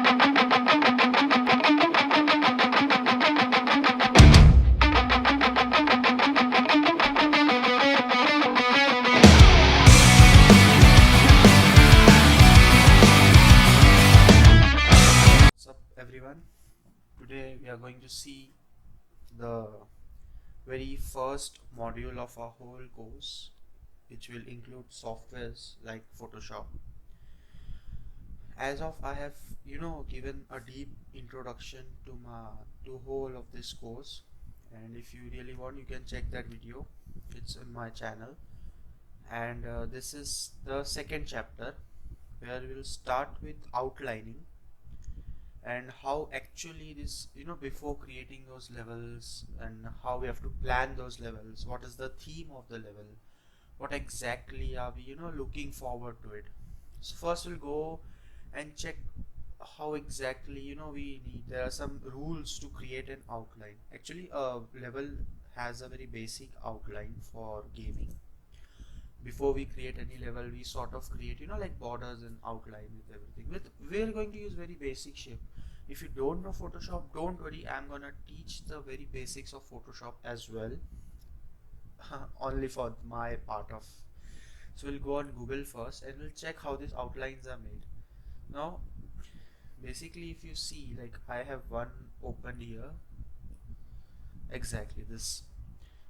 What's up, everyone? Today we are going to see the very first module of our whole course, which will include softwares like Photoshop. As of I have, given a deep introduction to whole of this course, and if you really want, you can check that video. It's on my channel, and this is the second chapter where we'll start with outlining and how actually this, before creating those levels and how we have to plan those levels, what is the theme of the level, what exactly are we, looking forward to it. So first we'll go and check how exactly, we need, there are some rules to create an outline. Actually a level has a very basic outline for gaming. Before we create any level, we sort of create, like borders and outline with everything. We're going to use very basic shape. If you don't know Photoshop, don't worry, I'm gonna teach the very basics of Photoshop as well. Only for my part of. So we'll go on Google first and we'll check how these outlines are made. Now basically, if you see, like I have one open here, exactly this.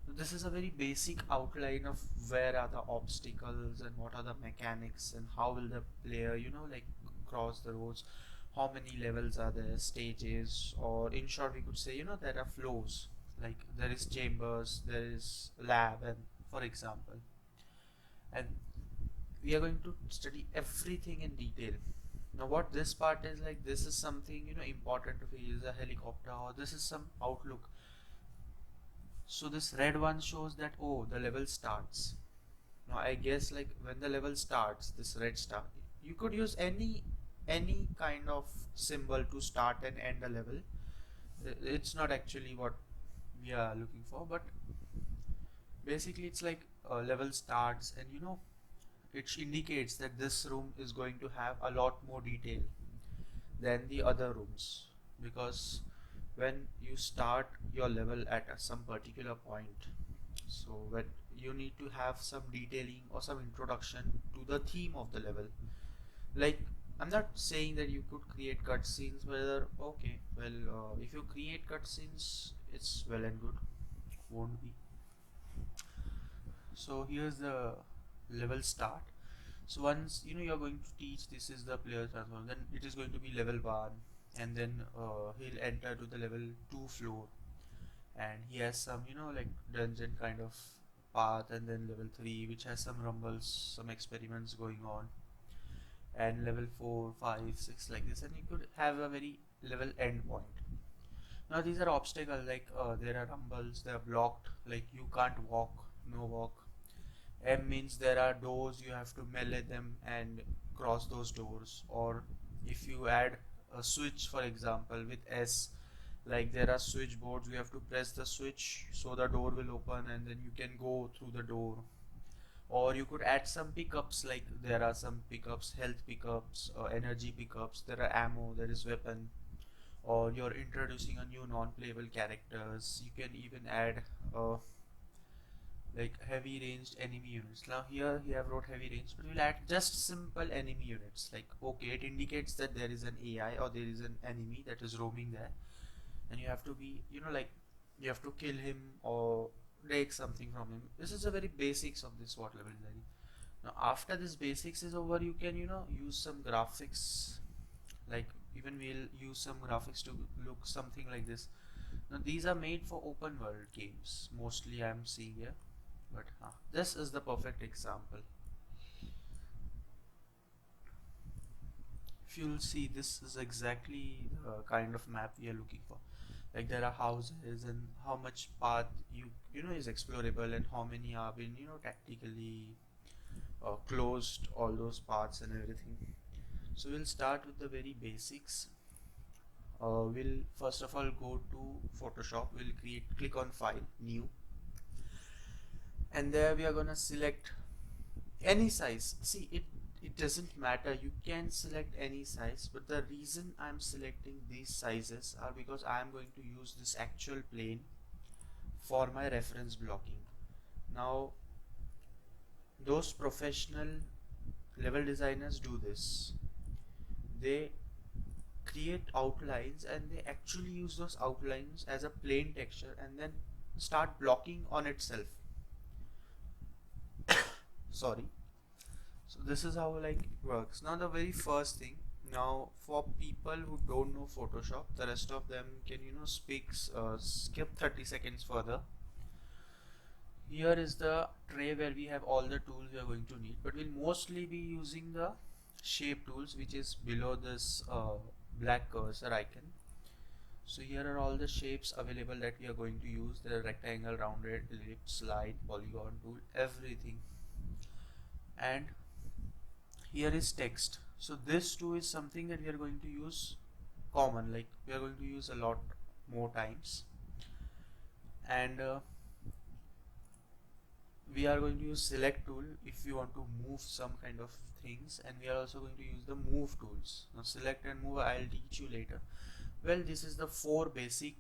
So this is a very basic outline of where are the obstacles and what are the mechanics and how will the player, like cross the roads, how many levels are there, stages, or in short we could say, there are floors, like there is chambers, there is lab, and for example, and we are going to study everything in detail. Now what this part is, like this is something, important to use a helicopter, or this is some outlook. So this red one shows that, oh, the level starts. Now I guess like when the level starts, this red star, you could use any kind of symbol to start and end a level. It's not actually what we are looking for, but basically it's like a level starts, and it indicates that this room is going to have a lot more detail than the other rooms, because when you start your level at some particular point, so when you need to have some detailing or some introduction to the theme of the level. Like I'm not saying that you could create cutscenes, whether okay, well, if you create cutscenes, it's well and good, won't be. So here's the level start. So once you're going to teach this is the player transform, then it is going to be level 1, and then he'll enter to the level 2 floor, and he has some like dungeon kind of path, and then level 3 which has some rumbles, some experiments going on, and level 4, 5, 6 like this, and you could have a very level end point. Now these are obstacles, like there are rumbles, they are blocked, like you can't walk, no walk. M means there are doors, you have to melee them and cross those doors. Or if you add a switch, for example, with S, like there are switch boards, you have to press the switch so the door will open and then you can go through the door. Or you could add some pickups, like there are some pickups, health pickups, energy pickups, there are ammo, there is weapon. Or you're introducing a new non-playable characters, you can even add like heavy ranged enemy units. Now here he have wrote heavy range, but we'll add just simple enemy units. Like okay, it indicates that there is an AI or there is an enemy that is roaming there, and you have to be, like you have to kill him or take something from him. This is the very basics of this SWAT level design. Now after this basics is over, you can use some graphics. Like even we'll use some graphics to look something like this. Now these are made for open world games mostly, I'm seeing here, but this is the perfect example. If you'll see, this is exactly the kind of map we are looking for. Like there are houses and how much path is explorable, and how many are been tactically closed, all those paths and everything. So we'll start with the very basics. We'll first of all go to Photoshop. We'll click on File, New, and there we are gonna select any size. See, it doesn't matter, you can select any size, but the reason I'm selecting these sizes are because I'm going to use this actual plane for my reference blocking. Now those professional level designers do this. They create outlines and they actually use those outlines as a plain texture and then start blocking on itself. Sorry. So this is how like it works. Now the very first thing, now for people who don't know Photoshop, the rest of them can skip 30 seconds further. Here is the tray where we have all the tools we are going to need, but we'll mostly be using the shape tools, which is below this black cursor icon. So here are all the shapes available that we are going to use: the rectangle, rounded, ellipse, slide, polygon tool, everything. And here is text. So this too is something that we are going to use common, like we are going to use a lot more times. And we are going to use select tool if we want to move some kind of things, and we are also going to use the move tools. Now select and move I'll teach you later. Well, this is the four basic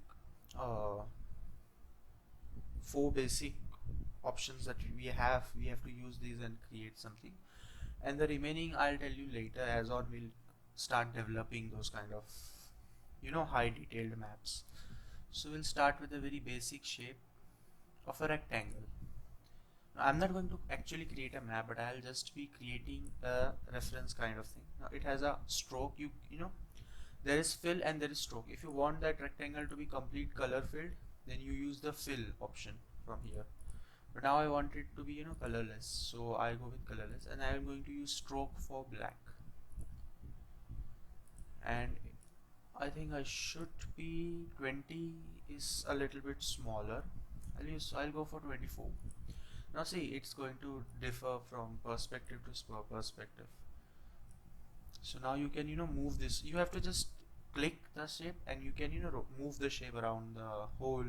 options that we have to use these and create something, and the remaining I'll tell you later as on we'll start developing those kind of high detailed maps. So we'll start with a very basic shape of a rectangle. Now, I'm not going to actually create a map, but I'll just be creating a reference kind of thing. Now it has a stroke, you know there is fill and there is stroke. If you want that rectangle to be complete color filled, then you use the fill option from here. But now I want it to be colorless, so I go with colorless, and I am going to use stroke for black. And I think I should be 20 is a little bit smaller. I'll go for 24. Now see, it's going to differ from perspective to perspective. So now you can move this. You have to just click the shape and you can move the shape around the whole,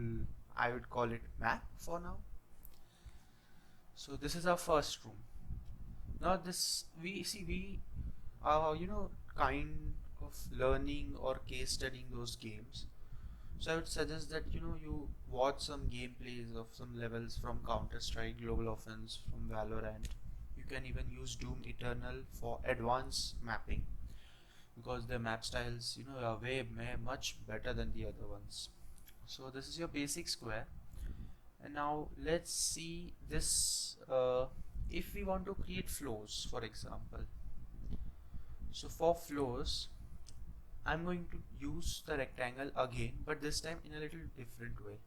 I would call it, map for now. So this is our first room. Now this we are kind of learning or case studying those games. So I would suggest that you watch some gameplays of some levels from Counter-Strike, Global Offense, from Valorant. You can even use Doom Eternal for advanced mapping, because the map styles are much better than the other ones. So this is your basic square, and now let's see this. If we want to create floors, for example, so for floors I'm going to use the rectangle again, but this time in a little different way.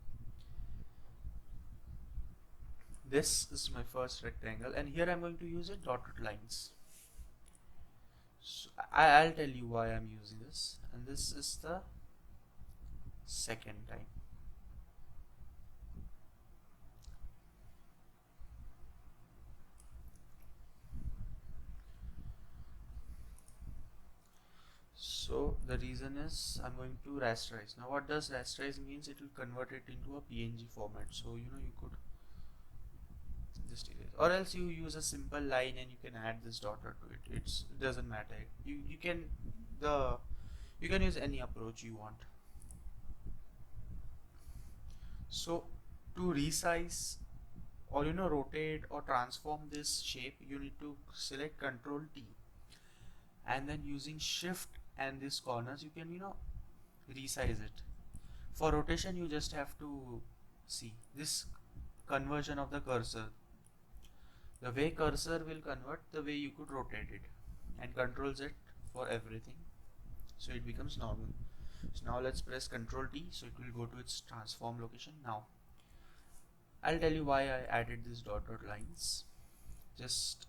This is my first rectangle, and here I'm going to use dotted lines. So I'll tell you why I'm using this, and this is the second time. So the reason is I'm going to rasterize. Now what does rasterize means? It will convert it into a PNG format. So you could just erase, or else you use a simple line and you can add this dotted to it. It doesn't matter. You can use any approach you want. So to resize or rotate or transform this shape, you need to select Ctrl T, and then using Shift and these corners you can resize it. For rotation you just have to see this conversion of the cursor. The way cursor will convert, the way you could rotate it, and controls it for everything, so it becomes normal. So now let's press Ctrl T, so it will go to its transform location. Now I'll tell you why I added these dotted lines. Just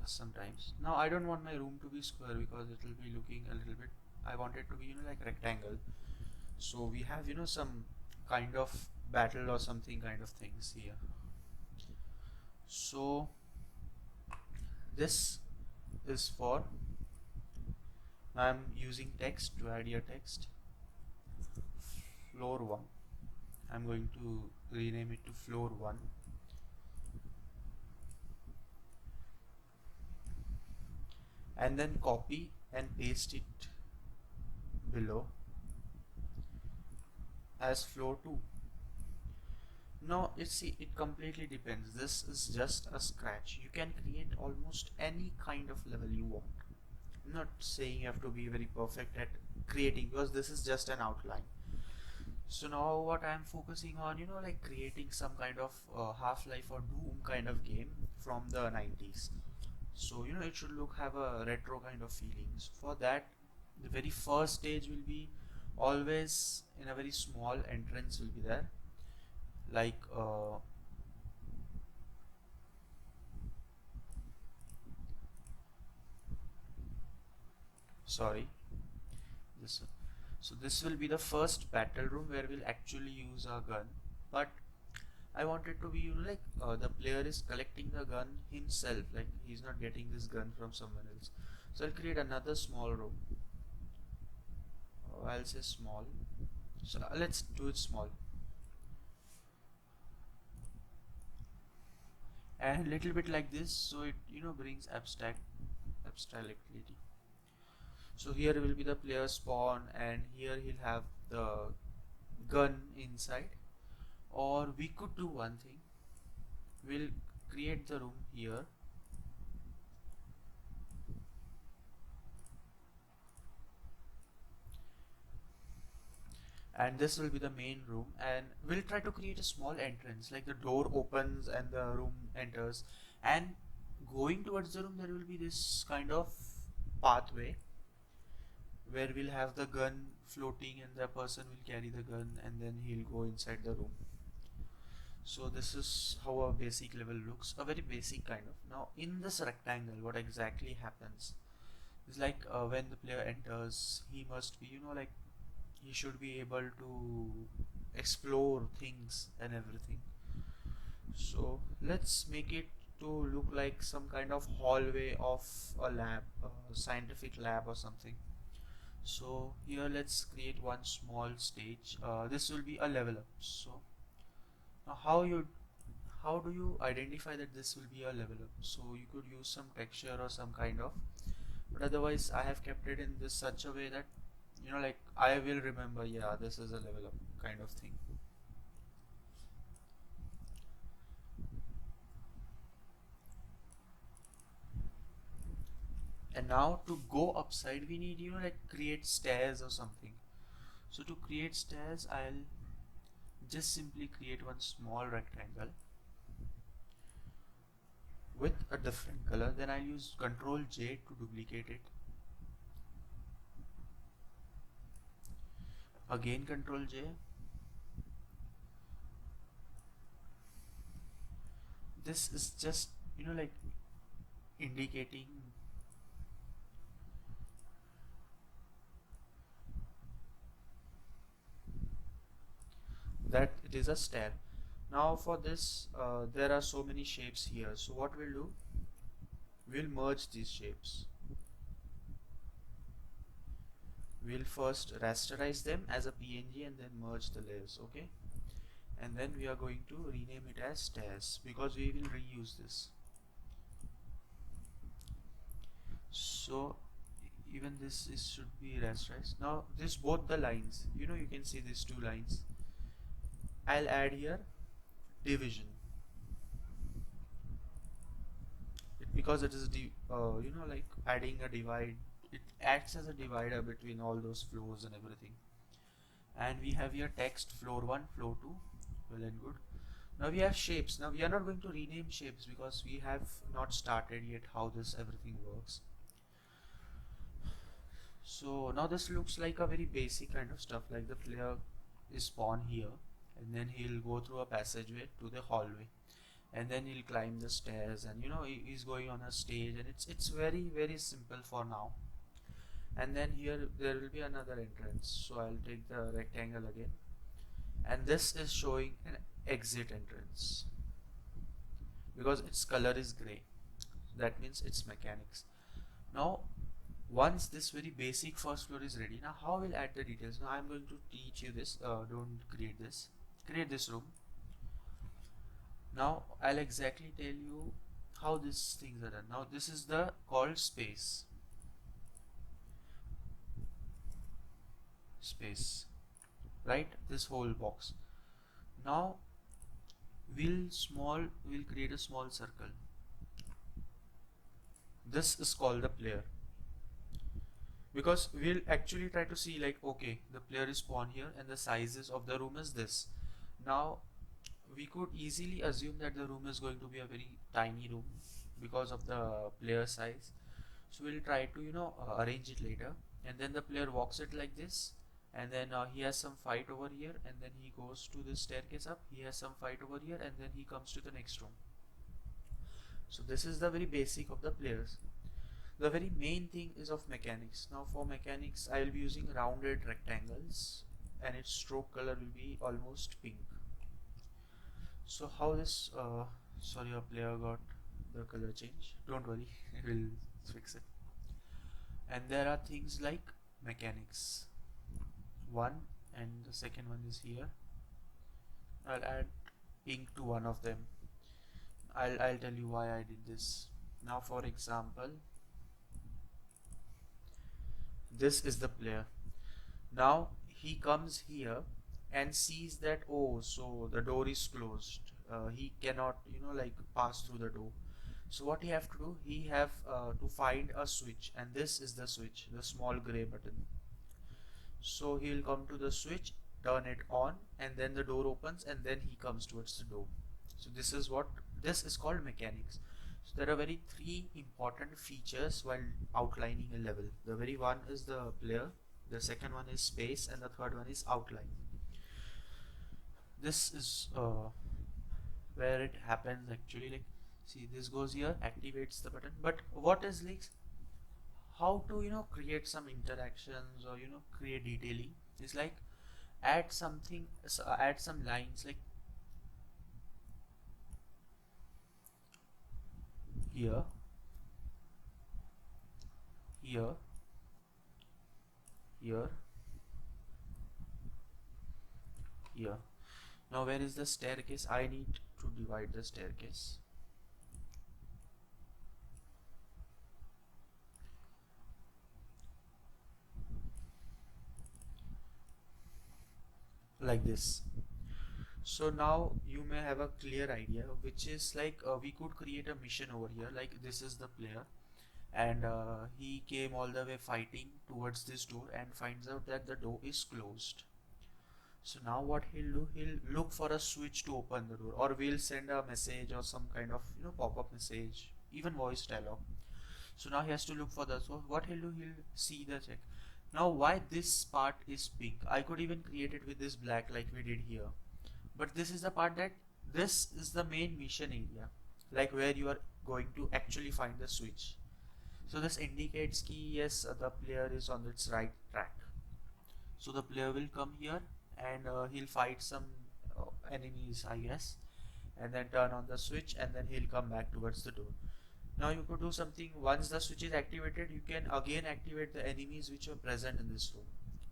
sometimes. Now I don't want my room to be square because it will be looking a little bit, I want it to be like rectangle. So we have some kind of battle or something kind of things here. So this is for, I'm using text to add your text. Floor 1. I'm going to rename it to floor 1. and then copy and paste it below as floor 2. Now it completely depends. This is just a scratch. You can create almost any kind of level you want. I'm not saying you have to be very perfect at creating, because this is just an outline. So now what I'm focusing on, like creating some kind of Half-Life or Doom kind of game from the 90s. So it should have a retro kind of feelings. For that, the very first stage will be always in a very small entrance will be there, like sorry, this so this will be the first battle room where we'll actually use our gun. But I want it to be, like the player is collecting the gun himself, like he's not getting this gun from someone else. So I'll create another small room. I'll say small. So let's do it small, and little bit like this, so it brings abstractly. So here will be the player spawn, and here he'll have the gun inside. Or we could do one thing. We'll create the room here, and this will be the main room, and we'll try to create a small entrance, like the door opens and the room enters, and going towards the room there will be this kind of pathway where we'll have the gun floating, and the person will carry the gun, and then he'll go inside the room. So this is how a basic level looks, a very basic kind of. Now in this rectangle, what exactly happens is, like when the player enters, he must be, like he should be able to explore things and everything. So let's make it to look like some kind of hallway of a lab, a scientific lab or something. So here let's create one small stage. This will be a level up. So now how do you identify that this will be a level up? So you could use some texture or some kind of, but otherwise I have kept it in this such a way that like I will remember, yeah, this is a level up kind of thing. And now to go upside, we need like create stairs or something. So to create stairs, I'll just simply create one small rectangle with a different color. Then I'll use Ctrl J to duplicate it. Again Ctrl J. This is just like indicating that it is a stair. Now for this, there are so many shapes here. So what we'll do, we'll merge these shapes. We'll first rasterize them as a PNG and then merge the layers, okay? And then we are going to rename it as stairs because we will reuse this. So even this should be rasterized. Now this both the lines, you can see these two lines. I'll add here division because it is like adding a divide. It acts as a divider between all those floors and everything. And we have here text floor 1, floor 2. Well and good. Now we have shapes. Now we are not going to rename shapes because we have not started yet how this everything works. So now this looks like a very basic kind of stuff, like the player is spawned here, and then he'll go through a passageway to the hallway, and then he'll climb the stairs, and he's going on a stage, and it's very very simple for now. And then here there will be another entrance, so I'll take the rectangle again, and this is showing an exit entrance because its color is gray, so that means it's mechanics. Now once this very basic first floor is ready, now how we'll add the details. Now I'm going to teach you this. Don't create this room. Now I'll exactly tell you how these things are done. Now this is the called space. space, right? This whole box. Now we'll create a small circle. This is called the player, because we'll actually try to see like, okay, the player is spawned here and the sizes of the room is this. Now we could easily assume that the room is going to be a very tiny room because of the player size. So we'll try to arrange it later, and then the player walks it like this, and then he has some fight over here, and then he goes to this staircase up, he has some fight over here, and then he comes to the next room. So this is the very basic of the players. The very main thing is of mechanics. Now for mechanics I will be using rounded rectangles, and its stroke color will be almost pink. So how this sorry, your player got the color change, don't worry, we'll fix it. And there are things like mechanics 1, and the second one is here. I'll add pink to one of them. I'll tell you why I did this. Now for example, this is the player. Now he comes here and sees that, oh, so the door is closed, he cannot like pass through the door. So what he have to do, he have to find a switch, and this is the switch, the small gray button. So he will come to the switch, turn it on, and then the door opens, and then he comes towards the door. So this is called mechanics. So there are very three important features while outlining a level. The very one is the player, the second one is space, and the third one is outline. This is where it happens actually. Like, see, this goes here, activates the button. But what is like how to create some interactions or create detailing is like add something, add some lines like here, here, here, here. Now where is the staircase? I need to divide the staircase. Like this. So now you may have a clear idea, which is like we could create a mission over here. Like this is the player, and he came all the way fighting towards this door and finds out that the door is closed. So now what he'll do, he'll look for a switch to open the door, or we'll send a message or some kind of pop-up message, even voice dialogue. So now he has to look for that. So what he'll do, he'll see the check. Now why this part is pink? I could even create it with this black like we did here. But this is the part that this is the main mission area, like where you are going to actually find the switch. So this indicates that yes, the player is on its right track. So the player will come here, and he'll fight some enemies, I guess, and then turn on the switch, and then he'll come back towards the door. Now you could do something. Once the switch is activated, you can again activate the enemies which are present in this room.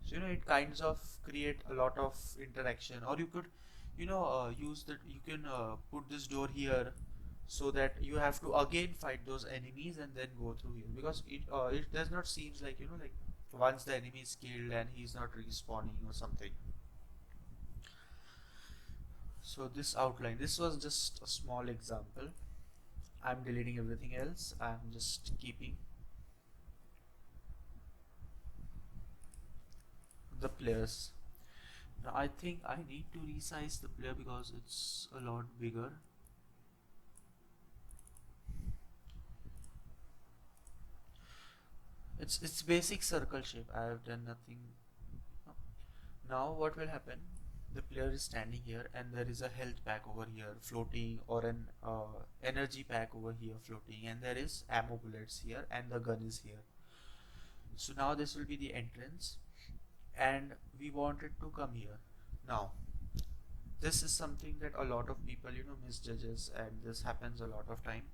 So it kinds of create a lot of interaction. Or you could use that, you can put this door here, so that you have to again fight those enemies and then go through here, because it does not seems like like once the enemy is killed and he's not respawning or something. So this outline, this was just a small example. I'm deleting everything else, I'm just keeping the players. Now I think I need to resize the player because it's a lot bigger. It's basic circle shape. I have done nothing. Now what will happen? The player is standing here, and there is a health pack over here floating, or an energy pack over here floating, and there is ammo bullets here, and the gun is here. So now this will be the entrance, and we want it to come here. Now this is something that a lot of people misjudges, and this happens a lot of time.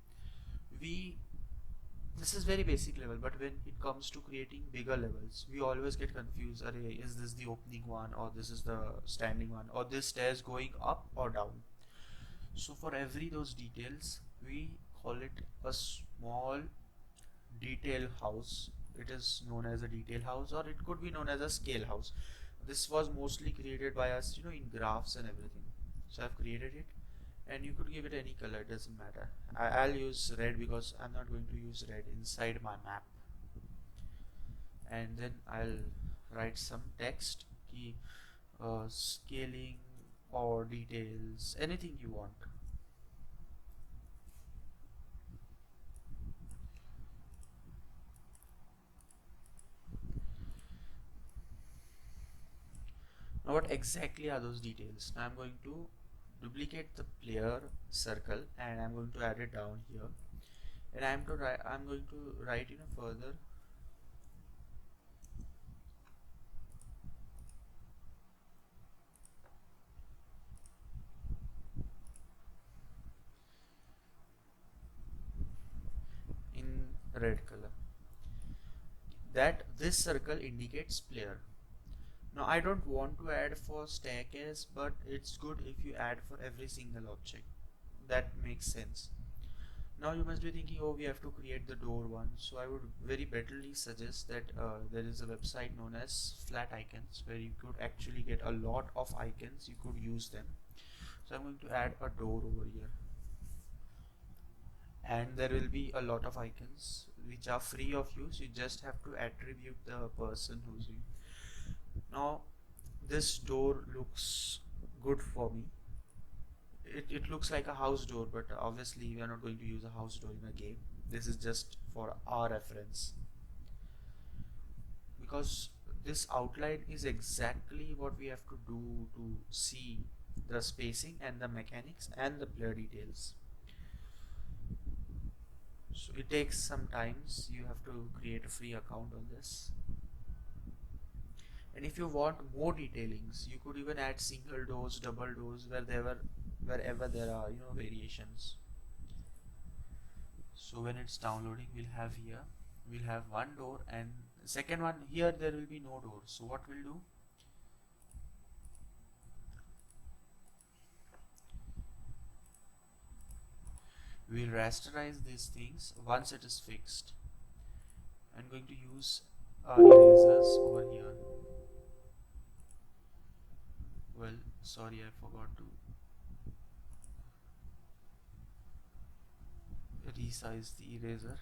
This is very basic level, but when it comes to creating bigger levels, we always get confused. Array, is this the opening one, or this is the standing one, or this stairs going up or down? So for every those details, we call it a small detail house. It is known as a detail house, or it could be known as a scale house. this was mostly created by us, in graphs and everything. So I've created it, and you could give it any color, it doesn't matter. I'll use red because I'm not going to use red inside my map. And then I'll write some text, key, scaling or details, anything you want. Now what exactly are those details? Now I'm going to duplicate the player circle and I'm going to add it down here, and I'm going to write further in red color that this circle indicates player. Now I don't want to add for staircase, but it's good if you add for every single object. That makes sense. Now you must be thinking, oh, we have to create the door one. So I would very betterly suggest that there is a website known as Flat Icons where you could actually get a lot of icons. You could use them. So I'm going to add a door over here, and there will be a lot of icons which are free of use. You just have to attribute the person who's using. Now this door looks good for me. It looks like a house door, but obviously we are not going to use a house door in a game. This is just for our reference, because this outline is exactly what we have to do to see the spacing and the mechanics and the player details. So it takes some times. You have to create a free account on this, and if you want more detailings, you could even add single doors, double doors, wherever there are variations. So when it's downloading, we'll have one door, and second one here there will be no door. So what we'll do, we'll rasterize these things once it is fixed. I'm going to use erasers over here. Well, sorry, I forgot to resize the eraser.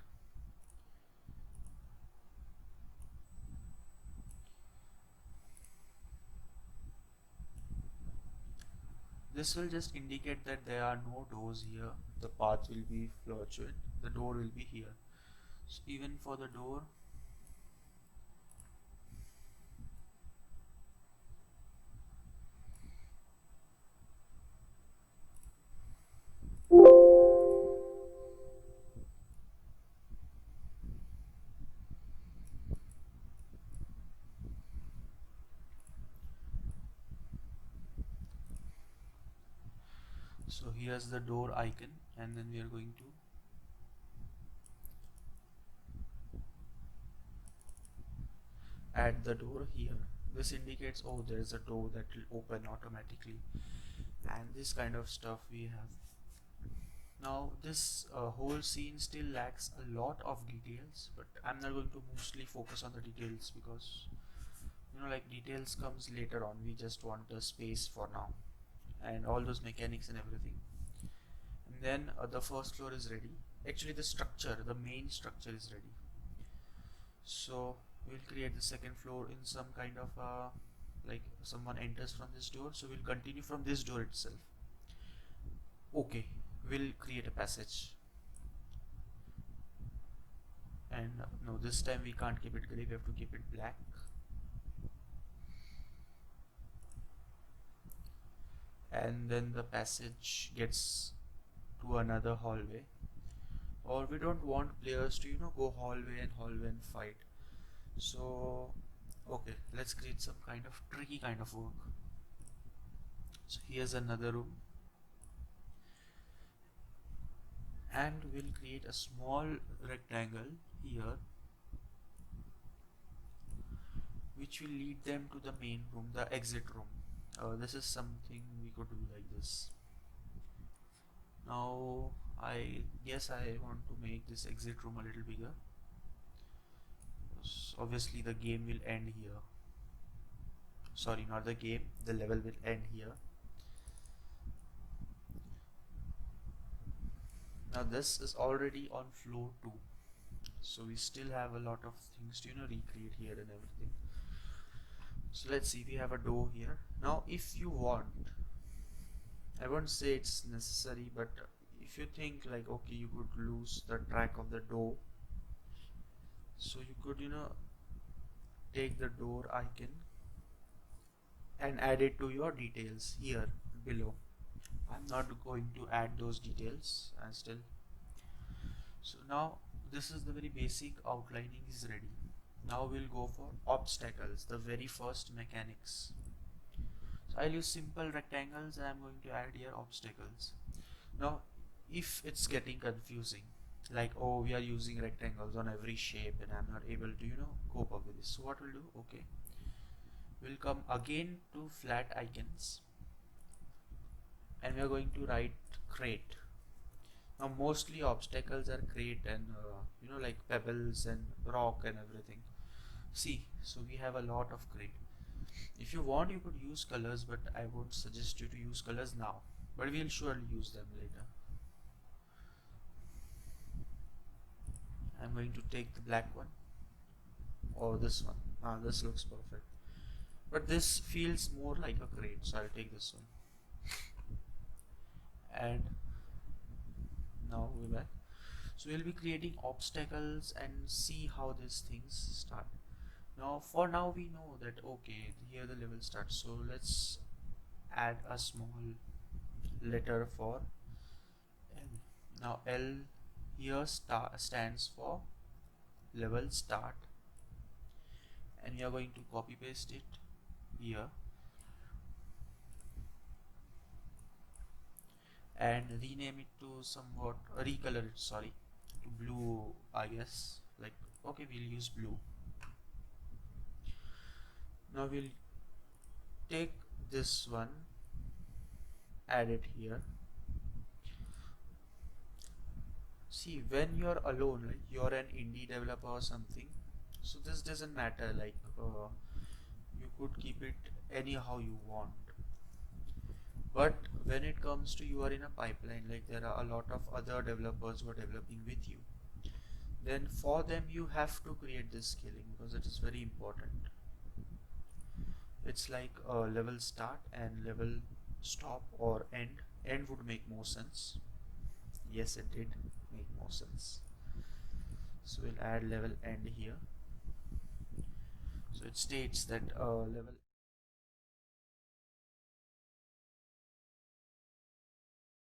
This will just indicate that there are no doors here. The path will be fluctuant. The door will be here. So even for the door, so here's the door icon, and then we are going to add the door here. This indicates, oh, there is a door that will open automatically, and this kind of stuff we have. Now this whole scene still lacks a lot of details, but I'm not going to mostly focus on the details because like details comes later on. We just want the space for now and all those mechanics and everything. And then the first floor is ready. Actually the main structure is ready. So we'll create the second floor in some kind of like someone enters from this door, so we'll continue from this door itself. Okay, we'll create a passage, and no, this time we can't keep it gray, we have to keep it black. And then the passage gets to another hallway, or we don't want players to go hallway and fight. So okay, let's create some kind of tricky kind of work. So here's another room, and we'll create a small rectangle here which will lead them to the main room, the exit room. This is something we could do like this. Now I guess I want to make this exit room a little bigger. Obviously the game will end here. sorry, not the game, the level will end here. Now this is already on floor 2, so we still have a lot of things to recreate here and everything. So let's see, we have a door here. Now if you want, I won't say it's necessary, but if you think like, okay, you could lose the track of the door, so you could take the door icon and add it to your details here below. I'm not going to add those details still. So now this is the very basic outlining is ready. Now we'll go for obstacles, the very first mechanics. So I'll use simple rectangles and I'm going to add here obstacles. Now if it's getting confusing, like, oh, we are using rectangles on every shape and I'm not able to cope up with this, so what we'll do, okay, we'll come again to flat icons and we are going to write crate. Now mostly obstacles are crate and like pebbles and rock and everything. See, so we have a lot of crate. If you want, you could use colors, but I won't suggest you to use colors now, but we'll surely use them later. I'm going to take the black one or this one. This looks perfect, but this feels more like a crate, so I'll take this one. And now we're back. So we'll be creating obstacles and see how these things start. Now for now we know that, okay, here the level starts, so let's add a small letter for L. Now L here stands for level start, and we are going to copy paste it here and rename it to somewhat, recolor it, sorry, to blue, I guess, like, okay, we'll use blue. Now we'll take this one, add it here. See, when you're alone, like you're an indie developer or something, so this doesn't matter, like you could keep it anyhow you want. But when it comes to, you are in a pipeline, like there are a lot of other developers who are developing with you, then for them you have to create this scaling because it is very important. It's like a level start and level stop or end. End would make more sense. Yes, it did make more sense. So we'll add level end here. So it states that level